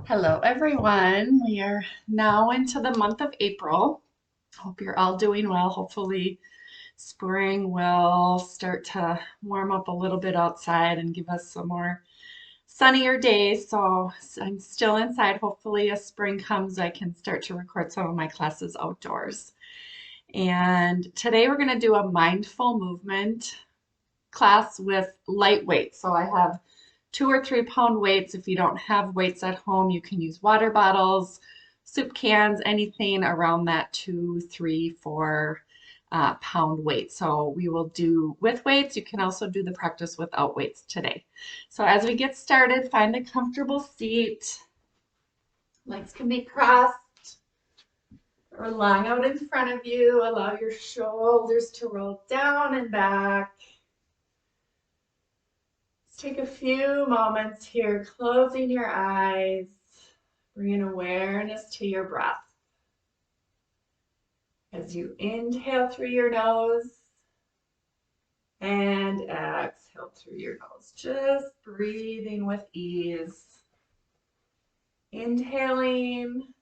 Hello, everyone. We are now into the month of April. Hope you're all doing well. Hopefully, spring will start to warm up a little bit outside and give us some more sunnier days. So I'm still inside. Hopefully, as spring comes, I can start to record some of my classes outdoors. And today we're going to do a mindful movement class with light weights. So I have 2 or 3 pound weights. If you don't have weights at home, you can use water bottles, soup cans, anything around that 2, 3, 4 pound weight. So we will do with weights. You can also do the practice without weights today. So as we get started, find a comfortable seat. Legs can be crossed or lying out in front of you. Allow your shoulders to roll down and back. Take a few moments here, closing your eyes, bringing awareness to your breath. As you inhale through your nose and exhale through your nose, just breathing with ease. Inhaling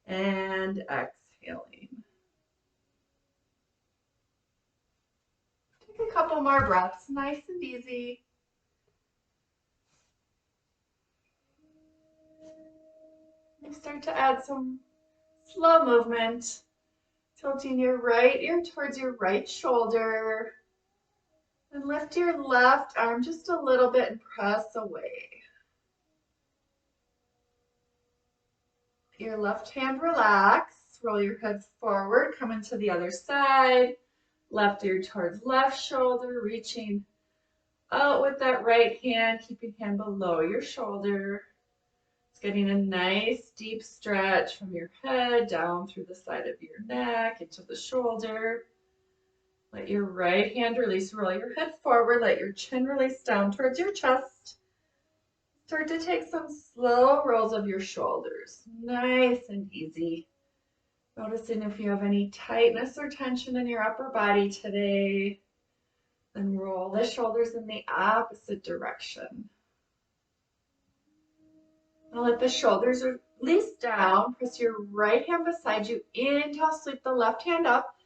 and exhaling. Take a couple more breaths, nice and easy. And start to add some slow movement. Tilting your right ear towards your right shoulder. And lift your left arm just a little bit and press away. Your left hand relax. Roll your head forward, come into the other side. Left ear towards left shoulder, reaching out with that right hand, keeping hand below your shoulder. It's getting a nice deep stretch from your head down through the side of your neck into the shoulder. Let your right hand release, roll your head forward, let your chin release down towards your chest. Start to take some slow rolls of your shoulders, nice and easy. Noticing if you have any tightness or tension in your upper body today. Then roll the shoulders in the opposite direction. Now let the shoulders release down. Press your right hand beside you. Inhale, sweep the left hand up.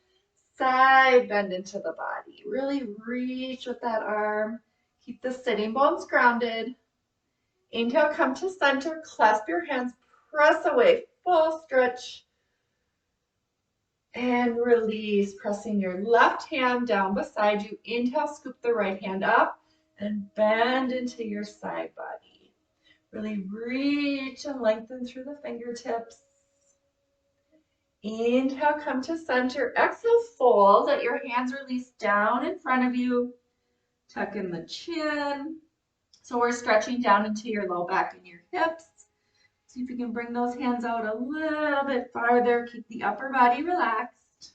Side bend into the body. Really reach with that arm. Keep the sitting bones grounded. Inhale, come to center. Clasp your hands. Press away. Full stretch. And release, pressing your left hand down beside you. Inhale, scoop the right hand up and bend into your side body. Really reach and lengthen through the fingertips. Inhale, come to center. Exhale, fold. Let your hands release down in front of you. Tuck in the chin. So we're stretching down into your low back and your hips. See if you can bring those hands out a little bit farther. Keep the upper body relaxed.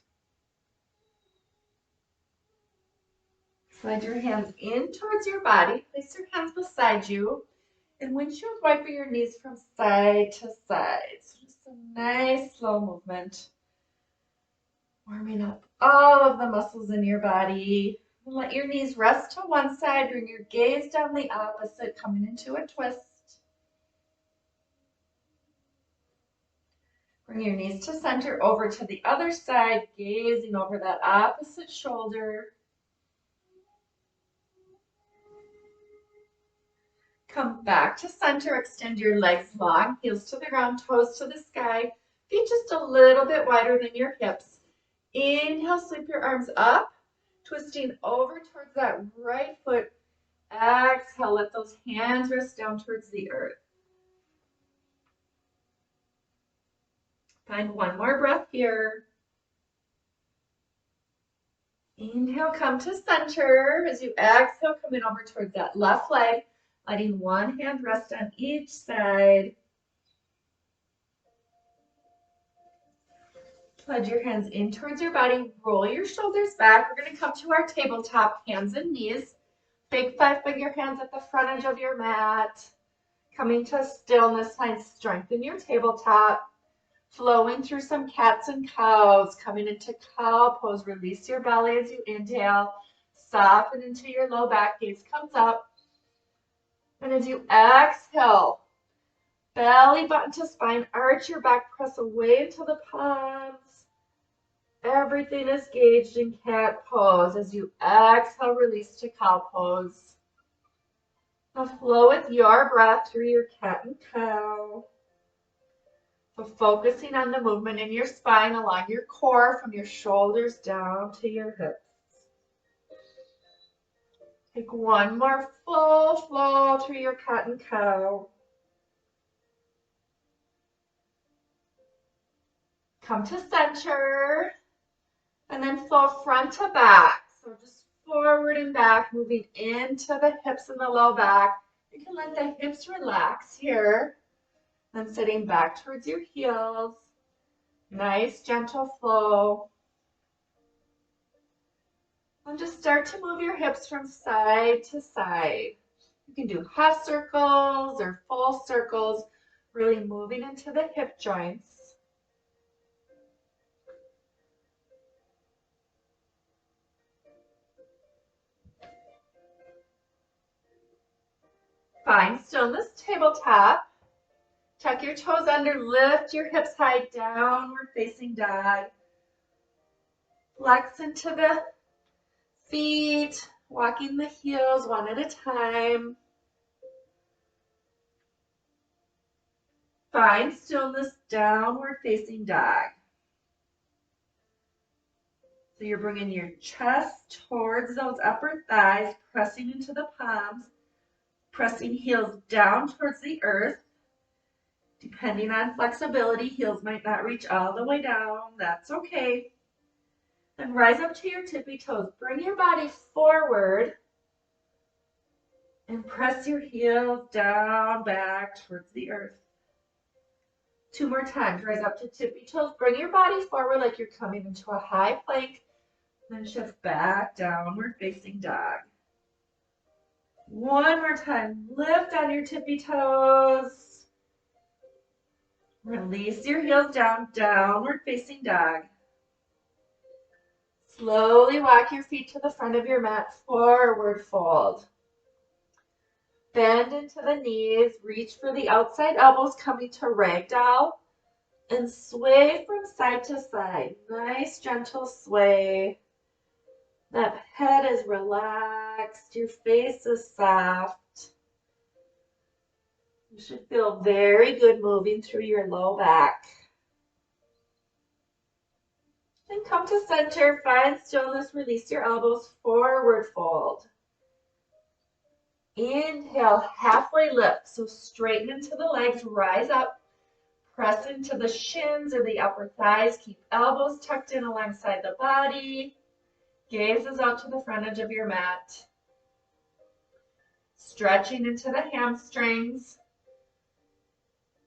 Slide your hands in towards your body. Place your hands beside you. And windshield wiper your knees from side to side. So just a nice slow movement. Warming up all of the muscles in your body. And let your knees rest to one side. Bring your gaze down the opposite, coming into a twist. Bring your knees to center, over to the other side, gazing over that opposite shoulder. Come back to center, extend your legs long, heels to the ground, toes to the sky, feet just a little bit wider than your hips. Inhale, sweep your arms up, twisting over towards that right foot. Exhale, let those hands rest down towards the earth. Find one more breath here. Inhale, come to center. As you exhale, come in over towards that left leg, letting one hand rest on each side. Slide your hands in towards your body. Roll your shoulders back. We're going to come to our tabletop, hands and knees. Big 5-finger hands at the front edge of your mat. Coming to stillness, find strength in your tabletop. Flowing through some cats and cows. Coming into cow pose. Release your belly as you inhale. Soften into your low back. Gaze comes up. And as you exhale, Belly button to spine, arch your back, press away into the palms. Everything is gauged in cat pose. As you exhale, release to cow pose. Now flow with your breath through your cat and cow. So focusing on the movement in your spine along your core from your shoulders down to your hips. Take one more full flow through your cat and cow. Come to center and then flow front to back. So just forward and back, moving into the hips and the low back. You can let the hips relax here. Then sitting back towards your heels. Nice gentle flow. And just start to move your hips from side to side. You can do half circles or full circles, really moving into the hip joints. Find stillness tabletop. Tuck your toes under, lift your hips high, downward facing dog. Flex into the feet, walking the heels one at a time. Find stillness, downward facing dog. So you're bringing your chest towards those upper thighs, pressing into the palms, pressing heels down towards the earth. Depending on flexibility, heels might not reach all the way down. That's okay. Then rise up to your tippy toes. Bring your body forward and press your heels down back towards the earth. 2 more times. Rise up to tippy toes. Bring your body forward like you're coming into a high plank. Then shift back, downward facing dog. 1 more time. Lift on your tippy toes. Release your heels down, downward facing dog. Slowly walk your feet to the front of your mat, forward fold. Bend into the knees, reach for the outside elbows, coming to ragdoll, and sway from side to side. Nice gentle sway. That head is relaxed, your face is soft. You should feel very good moving through your low back. Then come to center, find stillness, release your elbows, forward fold. Inhale, halfway lift, so straighten into the legs, rise up, press into the shins or the upper thighs, keep elbows tucked in alongside the body, gazes out to the front edge of your mat. Stretching into the hamstrings.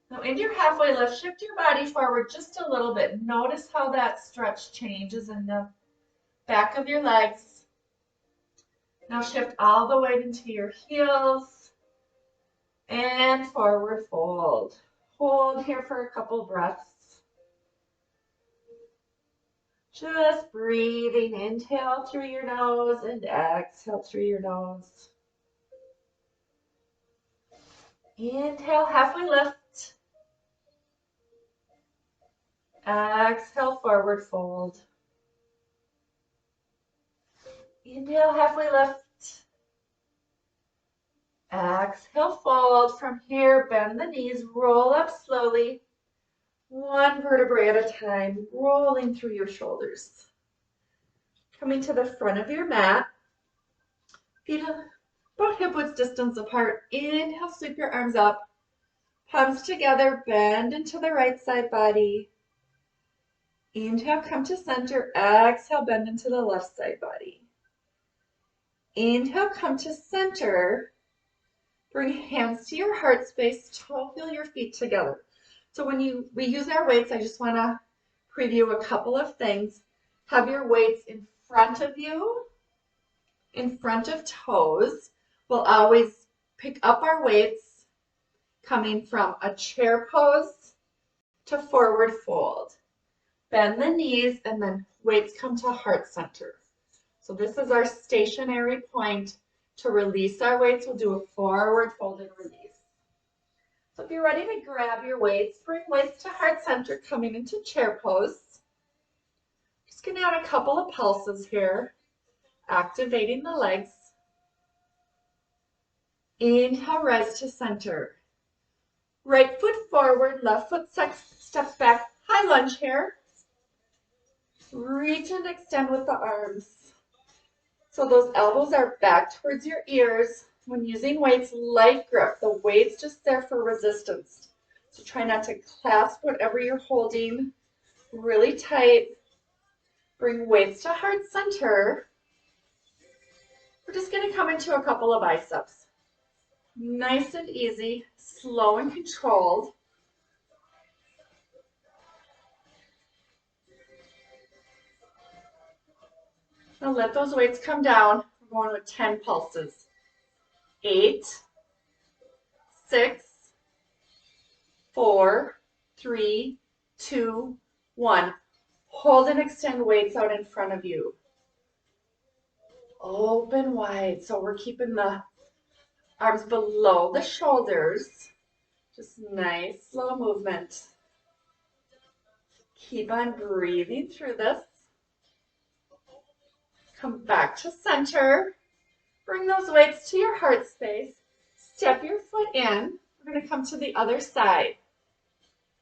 Now in your halfway lift, shift your body forward just a little bit. Notice how that stretch changes in the back of your legs. Now shift all the way into your heels and forward fold. Hold here for a couple breaths. Just breathing, inhale through your nose and exhale through your nose. Inhale, halfway lift. Exhale, forward fold. Inhale, halfway lift. Exhale, fold. From here, bend the knees, roll up slowly. 1 vertebrae at a time, rolling through your shoulders. Coming to the front of your mat. Feet about hip width distance apart. Inhale, sweep your arms up. Palms together, bend into the right side body. Inhale, come to center. Exhale, bend into the left side body. Inhale, come to center. Bring hands to your heart space. Toe heel your feet together. So when we use our weights, I just want to preview a couple of things. Have your weights in front of you, in front of toes. We'll always pick up our weights coming from a chair pose to forward fold. Bend the knees and then weights come to heart center. So this is our stationary point. To release our weights, we'll do a forward fold and release. So if you're ready to grab your weights, bring weights to heart center, coming into chair pose. Just gonna add a couple of pulses here, activating the legs. Inhale, rise to center. Right foot forward, left foot steps back, high lunge here. Reach and extend with the arms. So those elbows are back towards your ears. When using weights, light grip. The weight's just there for resistance. So try not to clasp whatever you're holding really tight. Bring weights to heart center. We're just going to come into a couple of biceps. Nice and easy, slow and controlled. Now let those weights come down. We're going with 10 pulses. 8, 6, 4, 3, 2, 1. Hold and extend weights out in front of you. Open wide. So we're keeping the arms below the shoulders. Just nice, slow movement. Keep on breathing through this. Come back to center. Bring those weights to your heart space. Step your foot in. We're going to come to the other side.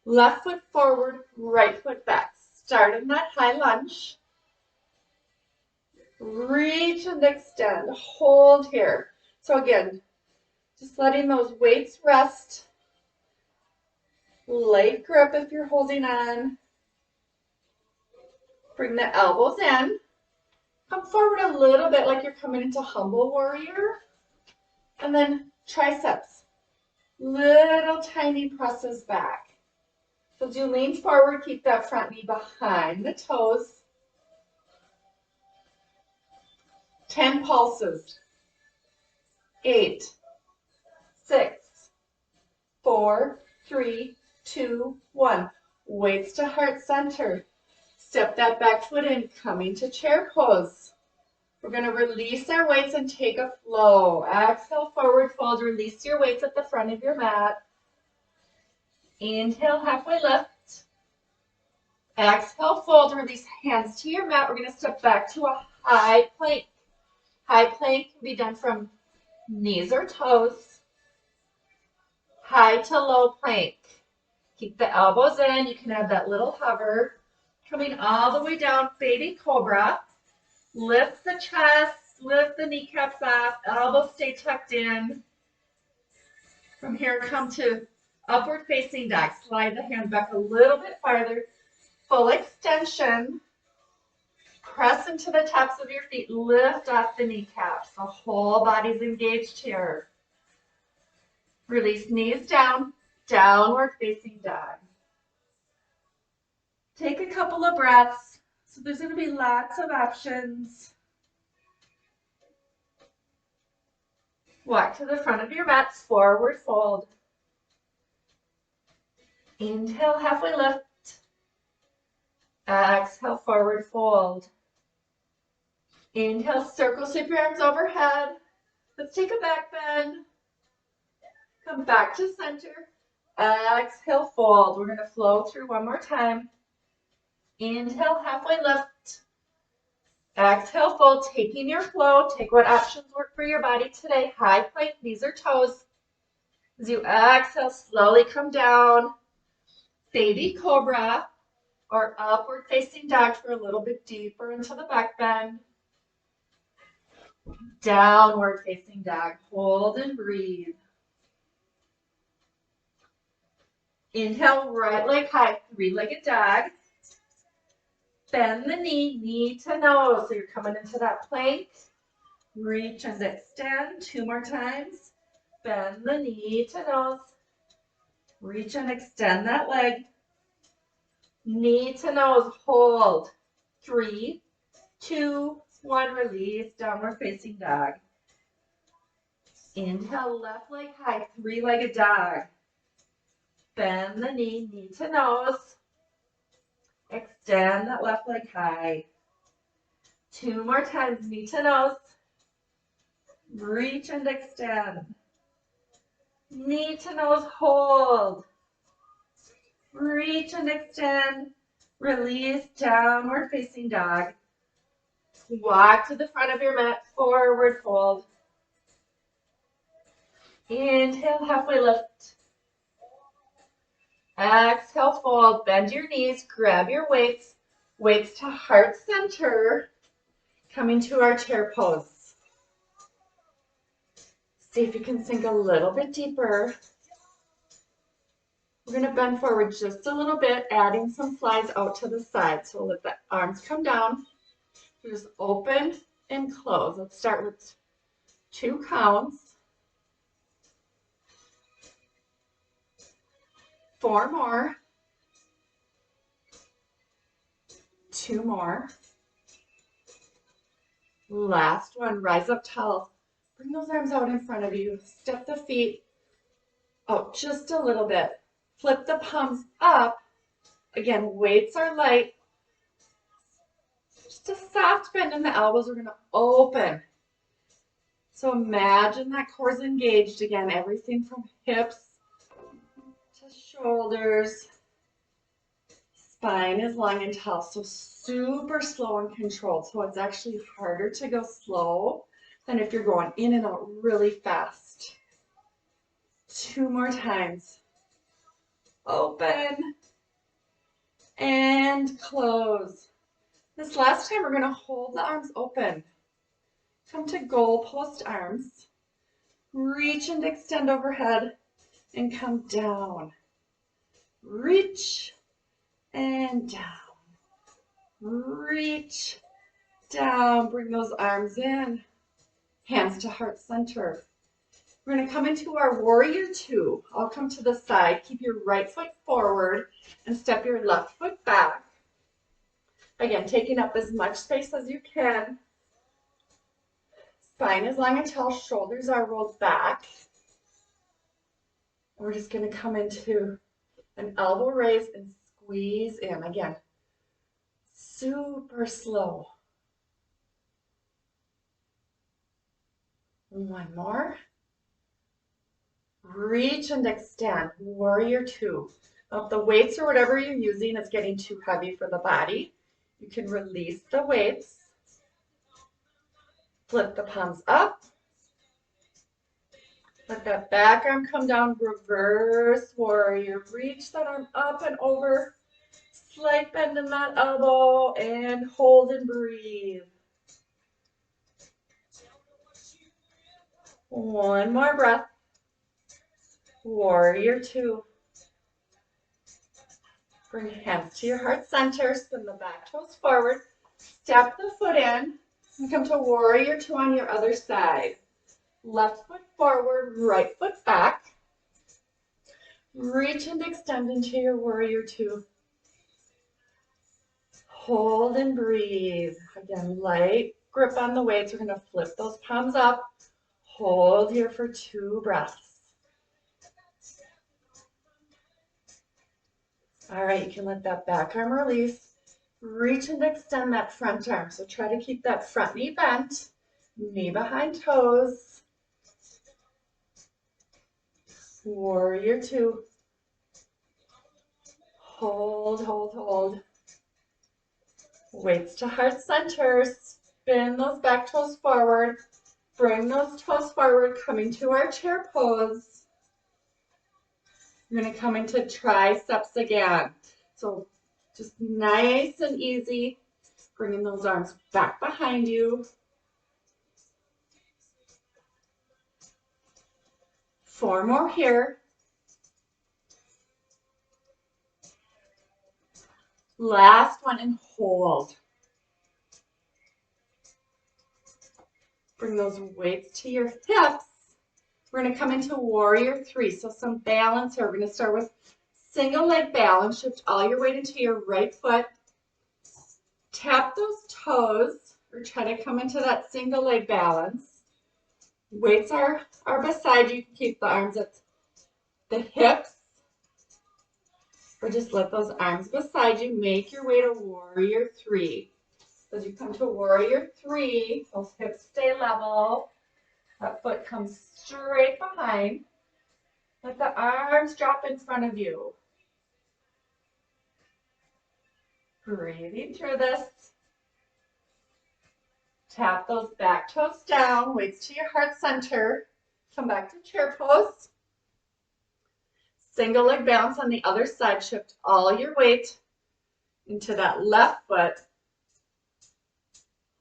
Left foot forward, right foot back. Start in that high lunge. Reach and extend. Hold here. So again, just letting those weights rest. Light grip if you're holding on. Bring the elbows in. Come forward a little bit like you're coming into humble warrior. And then triceps. Little tiny presses back. So as you lean forward, keep that front knee behind the toes. 10 pulses. 8, 6, 4, 3, 2, 1. Weights to heart center. Step that back foot in, coming to chair pose. We're going to release our weights and take a flow. Exhale, forward fold. Release your weights at the front of your mat. Inhale, halfway lift. Exhale, fold. Release hands to your mat. We're going to step back to a high plank. High plank can be done from knees or toes. High to low plank. Keep the elbows in. You can add that little hover. Coming all the way down, baby cobra. Lift the chest, lift the kneecaps up, elbows stay tucked in. From here, come to upward facing dog. Slide the hands back a little bit farther. Full extension. Press into the tops of your feet. Lift up the kneecaps. The whole body's engaged here. Release knees down, downward facing dog. Take a couple of breaths. So there's going to be lots of options. Walk to the front of your mat, forward fold. Inhale, halfway lift. Exhale, forward fold. Inhale, circle, sweep your arms overhead. Let's take a back bend. Come back to center. Exhale, fold. We're going to flow through one more time. Inhale, halfway lift. Exhale, fold. Taking your flow. Take what options work for your body today. High plank, knees or toes. As you exhale, slowly come down. Baby cobra or upward facing dog for a little bit deeper into the back bend. Downward facing dog. Hold and breathe. Inhale, right leg high, three-legged dog. Bend the knee, knee to nose. So you're coming into that plank. Reach and extend. 2 more times. Bend the knee to nose. Reach and extend that leg. Knee to nose. Hold. 3, 2, 1. Release. Downward facing dog. Inhale, left leg high. Three-legged dog. Bend the knee, knee to nose. Extend that left leg high. 2 more times, knee to nose. Reach and extend. Knee to nose, hold. Reach and extend. Release, downward facing dog. Walk to the front of your mat, forward fold. Inhale, halfway lift. Exhale, fold. Bend your knees, grab your weights. Weights to heart center. Coming to our chair pose. See if you can sink a little bit deeper. We're going to bend forward just a little bit, adding some flies out to the side. So let the arms come down. Just open and close. Let's start with 2 counts. 4 more. 2 more. Last one. Rise up tall. Bring those arms out in front of you. Step the feet out just a little bit. Flip the palms up. Again, weights are light. Just a soft bend in the elbows. We're going to open. So imagine that core is engaged again. Everything from hips to shoulders. Spine is long and tall. So super slow and controlled. So it's actually harder to go slow than if you're going in and out really fast. 2 more times. Open and close. This last time we're going to hold the arms open. Come to goalpost arms. Reach and extend overhead and come down. Reach and down. Reach down. Bring those arms in. Hands to heart center. We're going to come into our warrior 2. I'll come to the side. Keep your right foot forward and step your left foot back. Again, taking up as much space as you can. Spine is long and tall. Shoulders are rolled back. We're just going to come into an elbow raise and squeeze in. Again, super slow. 1 more. Reach and extend, warrior 2. Now, if the weights or whatever you're using is getting too heavy for the body, you can release the weights. Flip the palms up. Let that back arm come down, reverse warrior. Reach that arm up and over. Slight bend in that elbow and hold and breathe. 1 more breath. Warrior 2. Bring hands to your heart center. Spin the back toes forward. Step the foot in and come to warrior 2 on your other side. Left foot forward, right foot back. Reach and extend into your warrior 2. Hold and breathe. Again, light grip on the weights. We're going to flip those palms up. Hold here for 2 breaths. All right, you can let that back arm release. Reach and extend that front arm. So try to keep that front knee bent, knee behind toes. Warrior 2. Hold, hold, hold. Weights to heart center. Spin those back toes forward. Bring those toes forward, coming to our chair pose. We're going to come into triceps again. So just nice and easy. Bringing those arms back behind you. 4 more here. Last one and hold. Bring those weights to your hips. We're going to come into warrior 3. So some balance here. We're going to start with single leg balance. Shift all your weight into your right foot. Tap those toes or try to come into that single leg balance. Weights are beside you. You can keep the arms at the hips. Or just let those arms beside you. Make your way to warrior 3. As you come to warrior 3, those hips stay level. That foot comes straight behind. Let the arms drop in front of you. Breathing through this. Tap those back toes down, weights to your heart center. Come back to chair pose. Single leg balance on the other side. Shift all your weight into that left foot.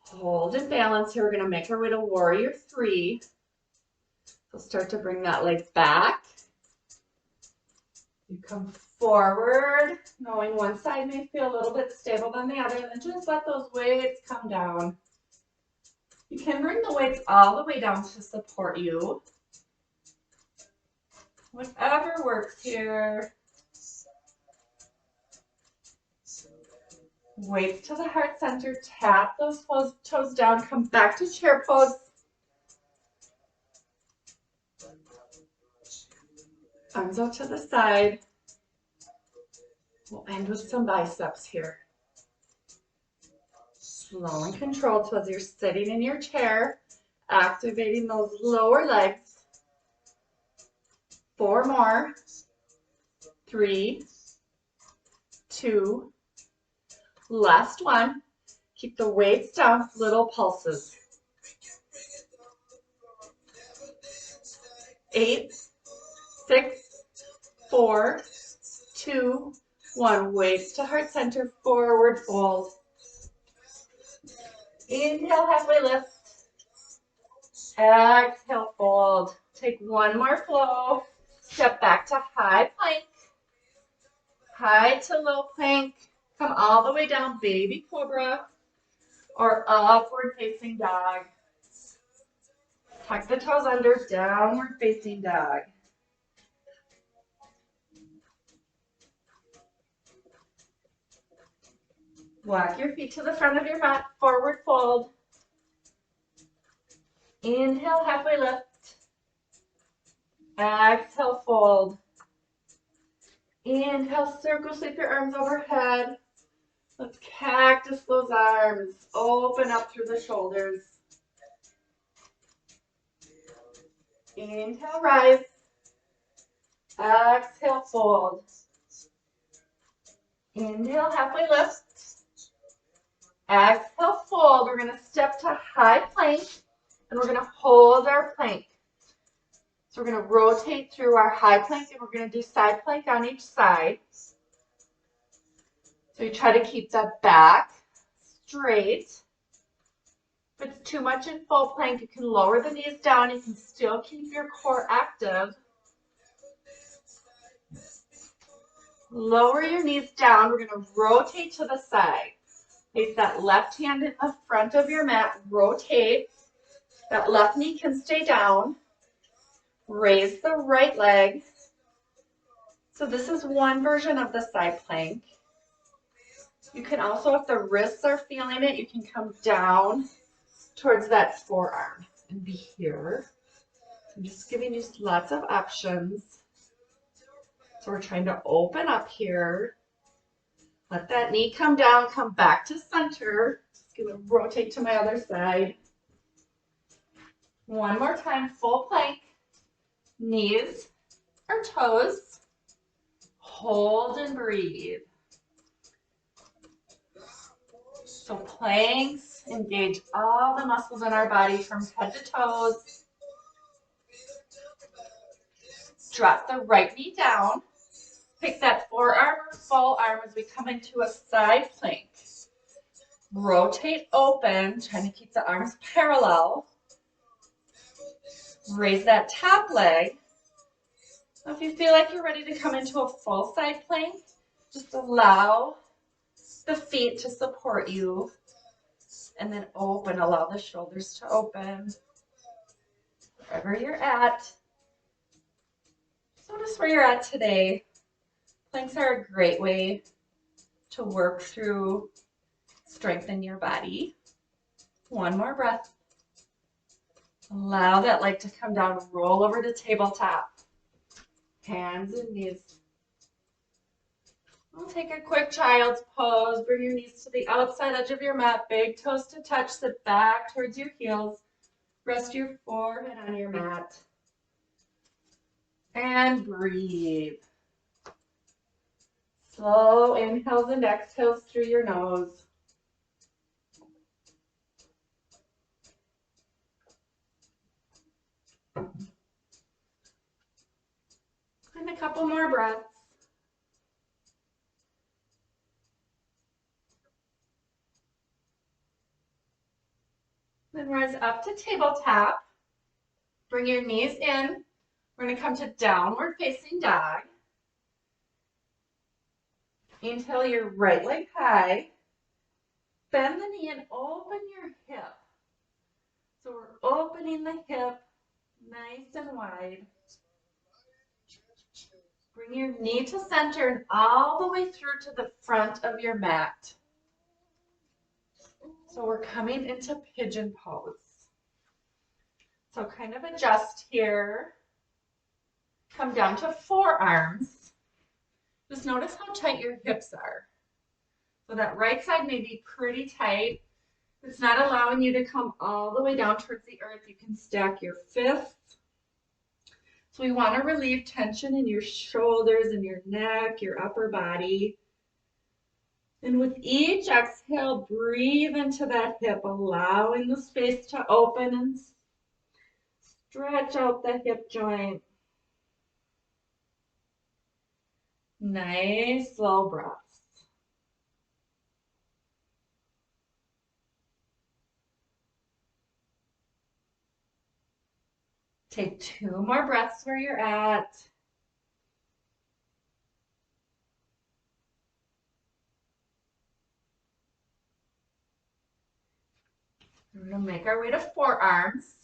Hold and balance here. We're going to make our way to warrior three. So start to bring that leg back. You come forward, knowing one side may feel a little bit stable than the other, and then just let those weights come down. You can bring the weights all the way down to support you. Whatever works here. Weights to the heart center, tap those toes down, come back to chair pose. Arms out to the side. We'll end with some biceps here. Slow and controlled so as you're sitting in your chair, activating those lower legs. 4 more. 3, 2, last one. Keep the weights down, little pulses. 8, 6, 4, 2, 1. Weights to heart center, forward fold. Inhale, halfway lift. Exhale, fold. Take one more flow. Step back to high plank. High to low plank. Come all the way down, baby cobra. Or upward facing dog. Tuck the toes under, downward facing dog. Walk your feet to the front of your mat, forward fold. Inhale, halfway lift. Exhale, fold. Inhale, circle, sweep your arms overhead. Let's cactus those arms. Open up through the shoulders. Inhale, rise. Exhale, fold. Inhale, halfway lift. Exhale, fold. We're going to step to high plank, and we're going to hold our plank. So we're going to rotate through our high plank, and we're going to do side plank on each side. So you try to keep that back straight. If it's too much in full plank, you can lower the knees down. You can still keep your core active. Lower your knees down. We're going to rotate to the side. Place that left hand in the front of your mat. Rotate. That left knee can stay down. Raise the right leg. So this is one version of the side plank. You can also, if the wrists are feeling it, you can come down towards that forearm and be here. I'm just giving you lots of options. So we're trying to open up here. Let that knee come down, come back to center. Just gonna rotate to my other side. One more time, full plank. Knees or toes. Hold and breathe. So planks engage all the muscles in our body from head to toes. Drop the right knee down. Pick that forearm or full arm as we come into a side plank. Rotate open, trying to keep the arms parallel. Raise that top leg. Now if you feel like you're ready to come into a full side plank, just allow the feet to support you. And then open, allow the shoulders to open. Wherever you're at. Notice where you're at today. Planks are a great way to work through, strengthen your body. One more breath. Allow that leg to come down, roll over to tabletop. Hands and knees. We'll take a quick child's pose. Bring your knees to the outside edge of your mat. Big toes to touch. Sit back towards your heels. Rest your forehead on your mat. And breathe. Slow inhales and exhales through your nose. And a couple more breaths. Then rise up to tabletop. Bring your knees in. We're going to come to downward facing dog. Inhale your right leg high. Bend the knee and open your hip. So we're opening the hip nice and wide. Bring your knee to center and all the way through to the front of your mat. So we're coming into pigeon pose. So kind of adjust here. Come down to forearms. Just notice how tight your hips are. So that right side may be pretty tight. It's not allowing you to come all the way down towards the earth. You can stack your fists. So we want to relieve tension in your shoulders and your neck, your upper body. And with each exhale, breathe into that hip, allowing the space to open and stretch out the hip joint. Nice, slow breaths. Take 2 more breaths where you're at. We're going to make our way to forearms.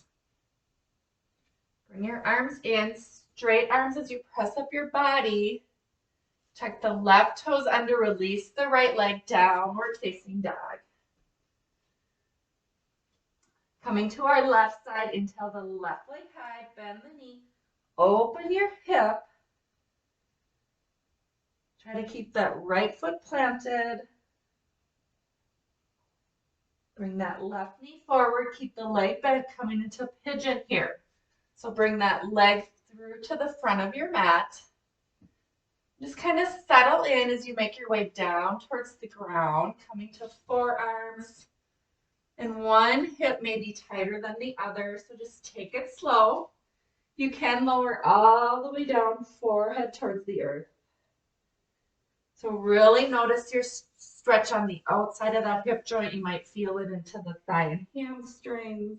Bring your arms in, straight arms as you press up your body. Tuck the left toes under, release the right leg, downward facing dog. Coming to our left side, inhale the left leg high, bend the knee, open your hip. Try to keep that right foot planted. Bring that left knee forward, keep the leg bent, coming into pigeon here. So bring that leg through to the front of your mat. Just kind of settle in as you make your way down towards the ground, coming to forearms. And one hip may be tighter than the other, so just take it slow. You can lower all the way down, forehead towards the earth. So really notice your stretch on the outside of that hip joint. You might feel it into the thigh and hamstrings.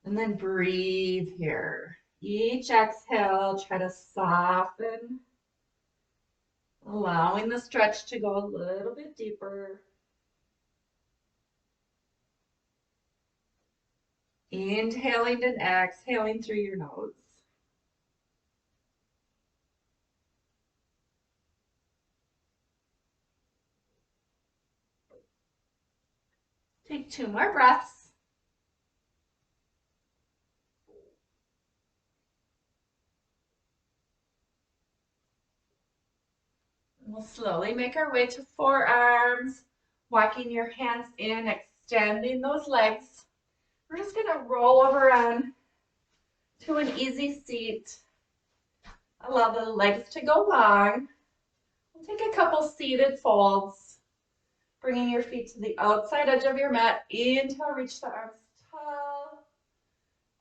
And then breathe here. Each exhale, try to soften, allowing the stretch to go a little bit deeper. Inhaling and exhaling through your nose. Take 2 more breaths. We'll slowly make our way to forearms, walking your hands in, extending those legs. We're just going to roll over on to an easy seat. Allow the legs to go long. We'll take a couple seated folds, bringing your feet to the outside edge of your mat. Inhale, reach the arms tall.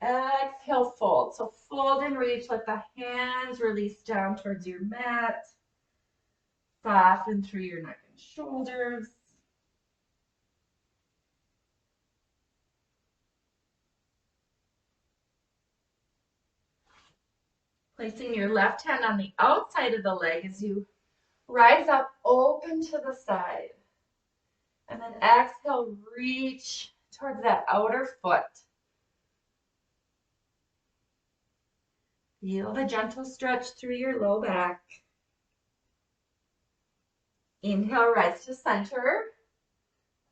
Exhale, fold. So fold and reach, let the hands release down towards your mat. Soften through your neck and shoulders. Placing your left hand on the outside of the leg as you rise up, open to the side. And then exhale, reach towards that outer foot. Feel the gentle stretch through your low back. Inhale, rise to center.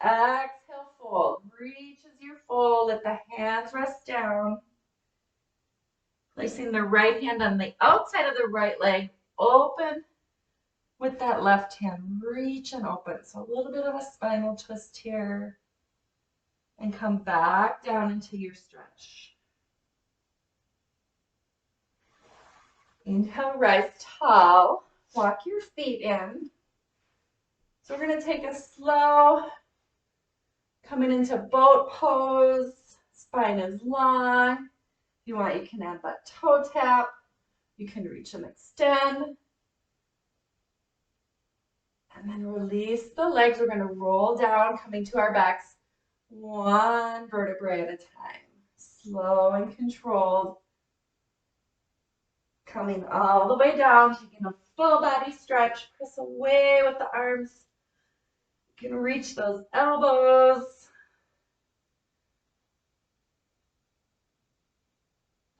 Exhale, fold. Reach as you fold. Let the hands rest down. Placing the right hand on the outside of the right leg. Open with that left hand. Reach and open. So a little bit of a spinal twist here. And come back down into your stretch. Inhale, rise tall. Walk your feet in. So we're going to take a slow, coming into boat pose. Spine is long. If you want, you can add that toe tap. You can reach and extend. And then release the legs. We're going to roll down, coming to our backs, one vertebrae at a time. Slow and controlled. Coming all the way down, taking a full body stretch. Press away with the arms. You can reach those elbows.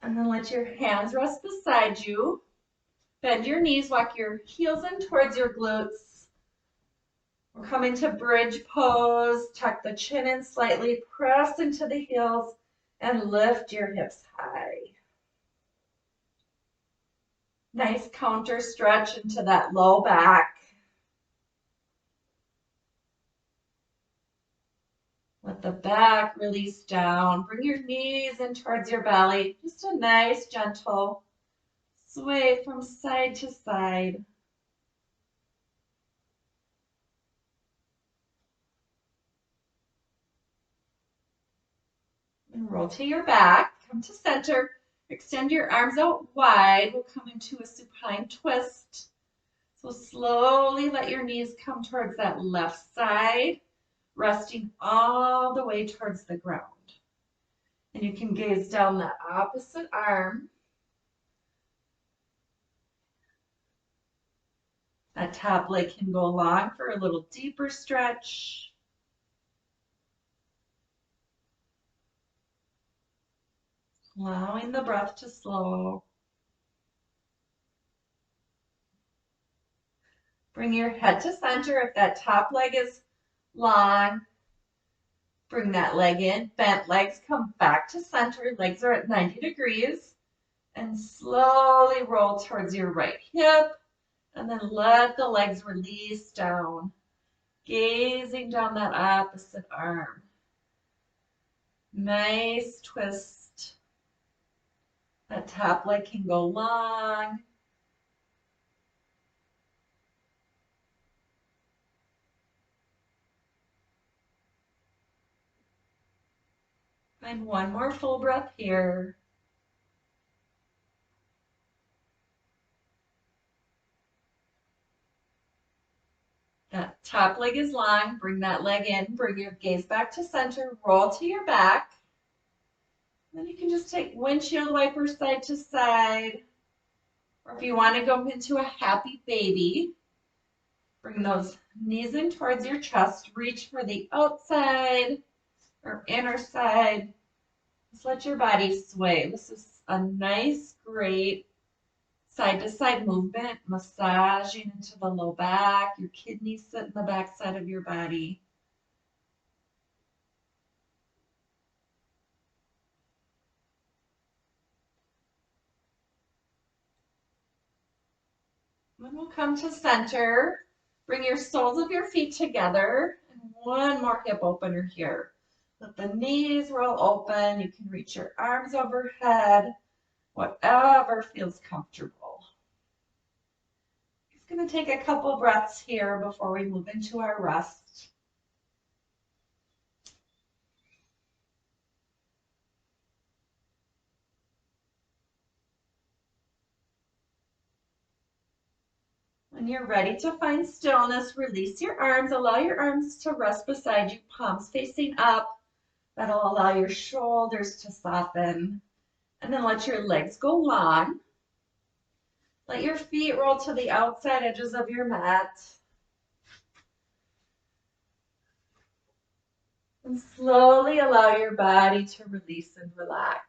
And then let your hands rest beside you. Bend your knees, walk your heels in towards your glutes. We're coming to bridge pose. Tuck the chin in slightly, press into the heels, and lift your hips high. Nice counter stretch into that low back. Let the back release down. Bring your knees in towards your belly. Just a nice, gentle sway from side to side. And roll to your back. Come to center. Extend your arms out wide. We'll come into a supine twist. So slowly let your knees come towards that left side, resting all the way towards the ground. And you can gaze down the opposite arm. That top leg can go long for a little deeper stretch. Allowing the breath to slow. Bring your head to center. If that top leg is long, bring that leg in. Bent legs come back to center. Legs are at 90 degrees. And slowly roll towards your right hip. And then let the legs release down. Gazing down that opposite arm. Nice twist. That top leg can go long. And one more full breath here. That top leg is long. Bring that leg in. Bring your gaze back to center. Roll to your back. Then you can just take windshield wiper side to side. Or if you want to go into a happy baby, bring those knees in towards your chest. Reach for the outside or inner side. Just let your body sway. This is a nice, great side-to-side movement, massaging into the low back. Your kidneys sit in the back side of your body. Then we'll come to center. Bring your soles of your feet together. And one more hip opener here. Let the knees roll open. You can reach your arms overhead, whatever feels comfortable. Just going to take a couple breaths here before we move into our rest. When you're ready to find stillness, release your arms. Allow your arms to rest beside you, palms facing up. That'll allow your shoulders to soften. And then let your legs go long. Let your feet roll to the outside edges of your mat. And slowly allow your body to release and relax.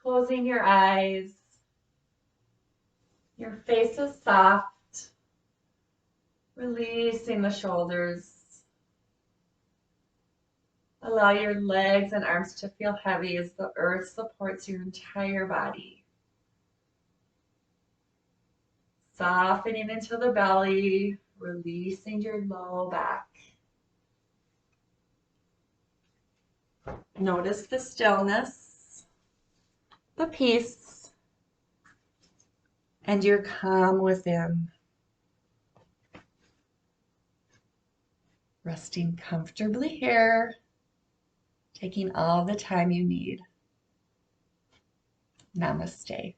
Closing your eyes. Your face is soft. Releasing the shoulders. Allow your legs and arms to feel heavy as the earth supports your entire body. Softening into the belly, releasing your low back. Notice the stillness, the peace. and you're calm within. Resting comfortably here, taking all the time you need. Namaste.